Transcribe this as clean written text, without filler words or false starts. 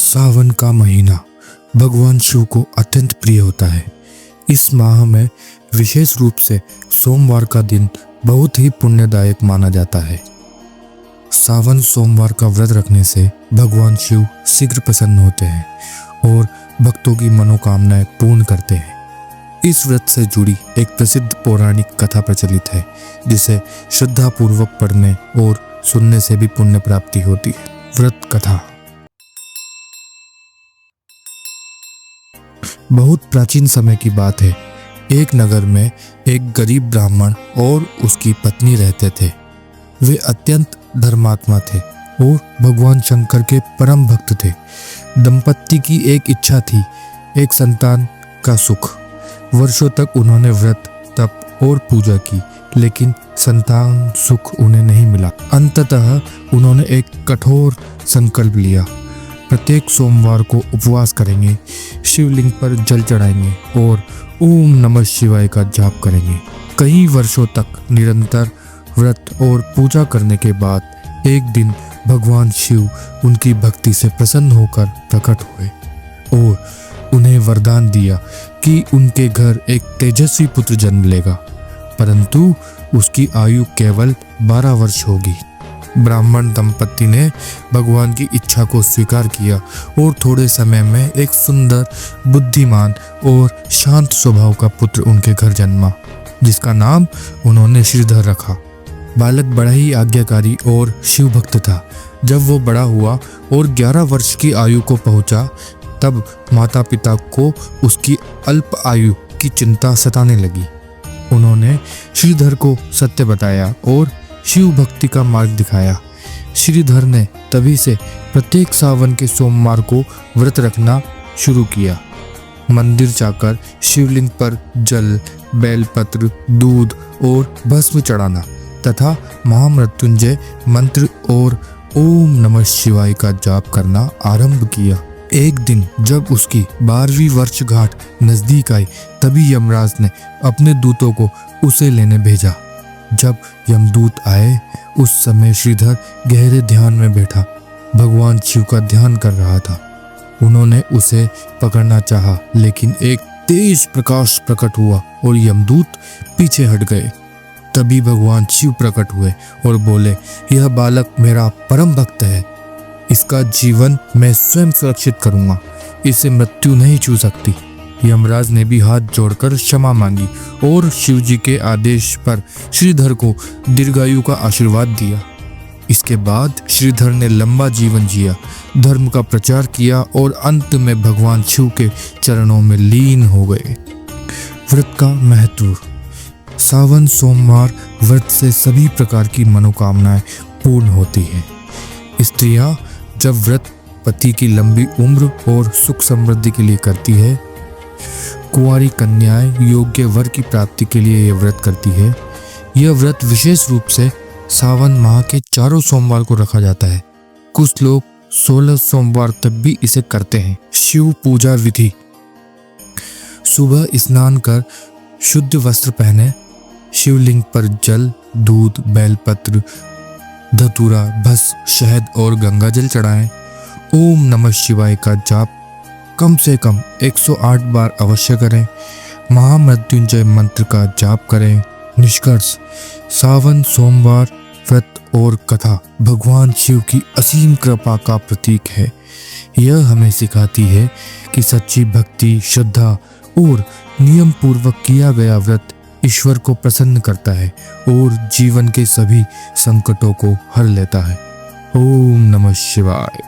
सावन का महीना भगवान शिव को अत्यंत प्रिय होता है। इस माह में विशेष रूप से सोमवार का दिन बहुत ही पुण्यदायक माना जाता है। सावन सोमवार का व्रत रखने से भगवान शिव शीघ्र प्रसन्न होते हैं और भक्तों की मनोकामनाएं पूर्ण करते हैं। इस व्रत से जुड़ी एक प्रसिद्ध पौराणिक कथा प्रचलित है, जिसे श्रद्धा पूर्वक पढ़ने और सुनने से भी पुण्य प्राप्ति होती है। व्रत कथा बहुत प्राचीन समय की बात है। एक नगर में एक गरीब ब्राह्मण और उसकी पत्नी रहते थे। वे अत्यंत धर्मात्मा थे और भगवान शंकर के परम भक्त थे। दंपत्ति की एक इच्छा थी, एक संतान का सुख। वर्षों तक उन्होंने व्रत, तप और पूजा की, लेकिन संतान सुख उन्हें नहीं मिला। अंततः उन्होंने एक कठोर संकल्प लिया। प्रत्येक सोमवार को उपवास करेंगे, शिवलिंग पर जल चढ़ाएंगे और ओम नमः शिवाय का जाप करेंगे। कई वर्षों तक निरंतर व्रत और पूजा करने के बाद एक दिन भगवान शिव उनकी भक्ति से प्रसन्न होकर प्रकट हुए और उन्हें वरदान दिया कि उनके घर एक तेजस्वी पुत्र जन्म लेगा, परंतु उसकी आयु केवल 12 वर्ष होगी। ब्राह्मण दंपत्ति ने भगवान की इच्छा को स्वीकार किया और थोड़े समय में एक सुंदर, बुद्धिमान और शांत स्वभाव का पुत्र उनके घर जन्मा, जिसका नाम उन्होंने श्रीधर रखा। बालक बड़ा ही आज्ञाकारी और शिव भक्त था। जब वो बड़ा हुआ और 11 वर्ष की आयु को पहुंचा, तब माता पिता को उसकी अल्प आयु की चिंता सताने लगी। उन्होंने श्रीधर को सत्य बताया और शिव भक्ति का मार्ग दिखाया। श्रीधर ने तभी से प्रत्येक सावन के सोमवार को व्रत रखना शुरू किया। मंदिर जाकर शिवलिंग पर जल, बेलपत्र, दूध और भस्म चढ़ाना तथा महामृत्युंजय मंत्र और ओम नमः शिवाय का जाप करना आरंभ किया। एक दिन जब उसकी 12वीं वर्षगांठ नजदीक आई, तभी यमराज ने अपने दूतों को उसे लेने भेजा। जब यमदूत आए, उस समय श्रीधर गहरे ध्यान में बैठा भगवान शिव का ध्यान कर रहा था। उन्होंने उसे पकड़ना चाहा, लेकिन एक तेज प्रकाश प्रकट हुआ और यमदूत पीछे हट गए। तभी भगवान शिव प्रकट हुए और बोले, यह बालक मेरा परम भक्त है, इसका जीवन मैं स्वयं सुरक्षित करूंगा, इसे मृत्यु नहीं छू सकती। यमराज ने भी हाथ जोड़कर क्षमा मांगी और शिवजी के आदेश पर श्रीधर को दीर्घायु का आशीर्वाद दिया। इसके बाद श्रीधर ने लंबा जीवन जिया, धर्म का प्रचार किया और अंत में भगवान शिव के चरणों में लीन हो गए। व्रत का महत्व। सावन सोमवार व्रत से सभी प्रकार की मनोकामनाएं पूर्ण होती हैं। स्त्रियां जब व्रत पति की लंबी उम्र और सुख समृद्धि के लिए करती है, कुंवारी कन्याएं योग्य वर की प्राप्ति के लिए यह व्रत करती है। यह व्रत विशेष रूप से सावन माह के चारों सोमवार को रखा जाता है। कुछ लोग 16 सोमवार तक भी इसे करते हैं। शिव पूजा विधि। सुबह स्नान कर शुद्ध वस्त्र पहने, शिवलिंग पर जल, दूध, बेलपत्र, धतूरा, भस्म, शहद और गंगा जल चढ़ाएं। ओम नमः शिवाय का जाप कम से कम 108 बार अवश्य करें। महामृत्युंजय मंत्र का जाप करें। निष्कर्ष, सावन सोमवार व्रत और कथा भगवान शिव की असीम कृपा का प्रतीक है। यह हमें सिखाती है कि सच्ची भक्ति, श्रद्धा और नियम पूर्वक किया गया व्रत ईश्वर को प्रसन्न करता है और जीवन के सभी संकटों को हर लेता है। ओम नमः शिवाय।